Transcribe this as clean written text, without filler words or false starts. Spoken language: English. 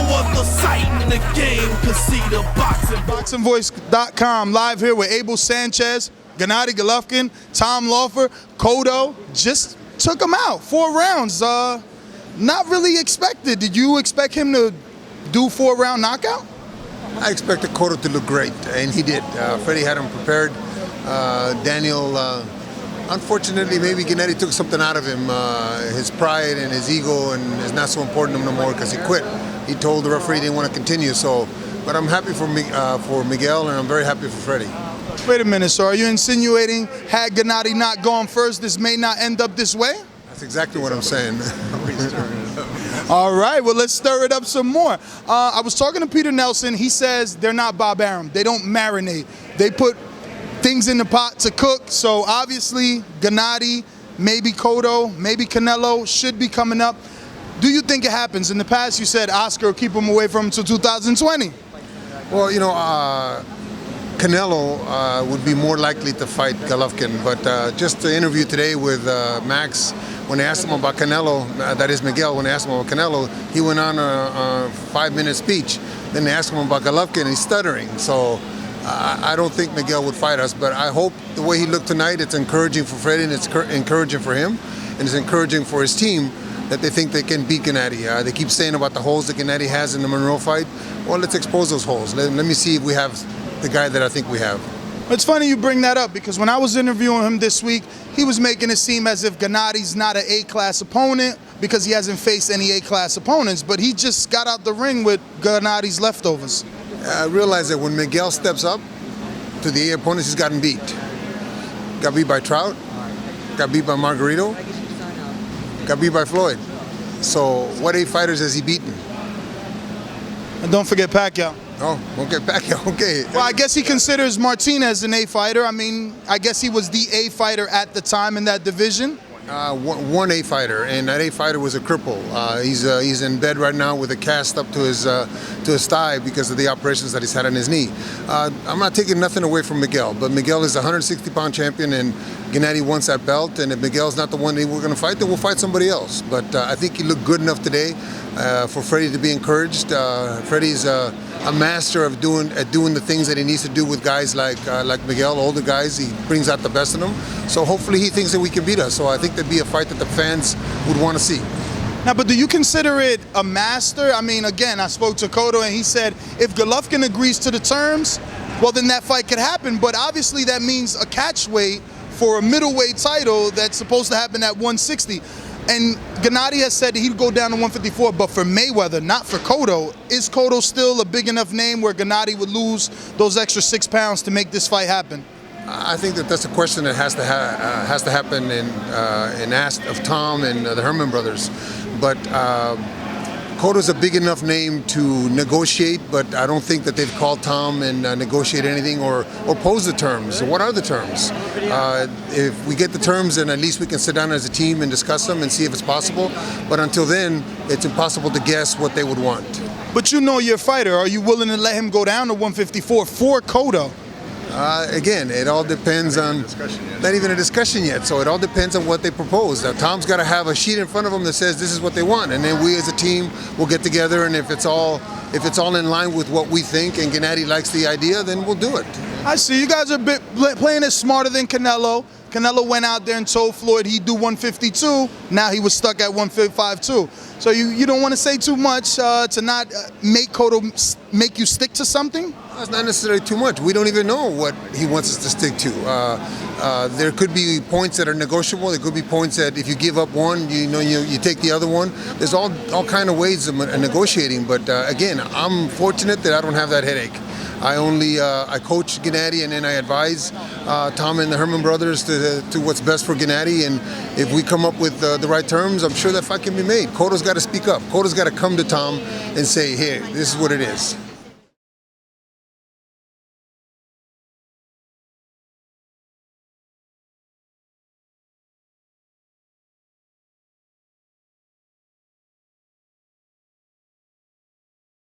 other sight in the game can see the boxing. ThaBoxingvoice.com, live here with Abel Sanchez, Gennady Golovkin, Tom Laufer, Cotto. Just took him out, 4 rounds. Not really expected. Did you expect him to do 4-round knockout? I expected Cotto to look great, and he did. Freddie had him prepared. Daniel, unfortunately, maybe Gennady took something out of him. His pride and his ego, and it's not so important to him no more because he quit. He told the referee he didn't want to continue. But I'm happy for Miguel, and I'm very happy for Freddie. Wait a minute, so are you insinuating had Gennady not gone first, this may not end up this way? That's exactly what I'm saying. All right, well, let's stir it up some more. I was talking to Peter Nelson. He says they're not Bob Arum. They don't marinate. They put things in the pot to cook. So obviously, Gennady, maybe Cotto, maybe Canelo should be coming up. Do you think it happens? In the past, you said Oscar will keep him away from him until 2020. Well, you know, Canelo would be more likely to fight Golovkin, but just the interview today with Max, when they asked him about Canelo, that is Miguel, when they asked him about Canelo, he went on a 5-minute speech. Then they asked him about Golovkin, and he's stuttering. So I don't think Miguel would fight us, but I hope the way he looked tonight, it's encouraging for Freddie, and it's encouraging for him, and it's encouraging for his team that they think they can beat Gennady. They keep saying about the holes that Gennady has in the Monroe fight. Well, let's expose those holes. Let me see if we have the guy that I think we have. It's funny you bring that up because when I was interviewing him this week, he was making it seem as if Gennady's not an A-class opponent because he hasn't faced any A-class opponents, but he just got out the ring with Gennady's leftovers. I realize that when Miguel steps up to the A opponents, he's gotten beat. Got beat by Trout, got beat by Margarito, got beat by Floyd. So what A fighters has he beaten? And don't forget Pacquiao. Oh, okay, Pacquiao, okay. Well, I guess he considers Martinez an A fighter. I mean, I guess he was the A fighter at the time in that division. One A fighter, and that A fighter was a cripple. He's in bed right now with a cast up to his thigh because of the operations that he's had on his knee. I'm not taking nothing away from Miguel, but Miguel is a 160-pound champion, and Gennady wants that belt. And if Miguel's not the one that we're going to fight, then we'll fight somebody else. But I think he looked good enough today for Freddie to be encouraged. Freddie's a master of doing the things that he needs to do with guys like Miguel, older guys. He brings out the best in them. So hopefully he thinks that we can beat us. So I think that'd be a fight that the fans would want to see. Now, but do you consider it a master? I mean, again, I spoke to Cotto and he said if Golovkin agrees to the terms, well, then that fight could happen. But obviously that means a catch weight for a middleweight title that's supposed to happen at 160. And Gennady has said that he'd go down to 154, but for Mayweather, not for Cotto. Is Cotto still a big enough name where Gennady would lose those extra 6 pounds to make this fight happen? I think that's a question that has to happen and asked of Tom and the Herman brothers. But Cotto's a big enough name to negotiate, but I don't think that they've called Tom and negotiated anything or posed the terms. So what are the terms? If we get the terms, then at least we can sit down as a team and discuss them and see if it's possible. But until then, it's impossible to guess what they would want. But you know you're a fighter. Are you willing to let him go down to 154 for Cotto? Again, it all depends on, not even a discussion yet, so it all depends on what they propose. Now, Tom's got to have a sheet in front of him that says this is what they want, and then we as a team will get together, and if it's all in line with what we think and Gennady likes the idea, then we'll do it. I see. You guys are playing it smarter than Canelo. Canelo went out there and told Floyd he'd do 152. Now he was stuck at 152. So you don't want to say too much to not make Cotto make you stick to something? That's not necessarily too much. We don't even know what he wants us to stick to. There could be points that are negotiable. There could be points that if you give up one, you take the other one. There's all kind of ways of negotiating. But again, I'm fortunate that I don't have that headache. I coach Gennady, and then I advise Tom and the Herman brothers to what's best for Gennady. And if we come up with the right terms, I'm sure that fight can be made. Cotto's got to speak up. Cotto's got to come to Tom and say, "Here, this is what it is."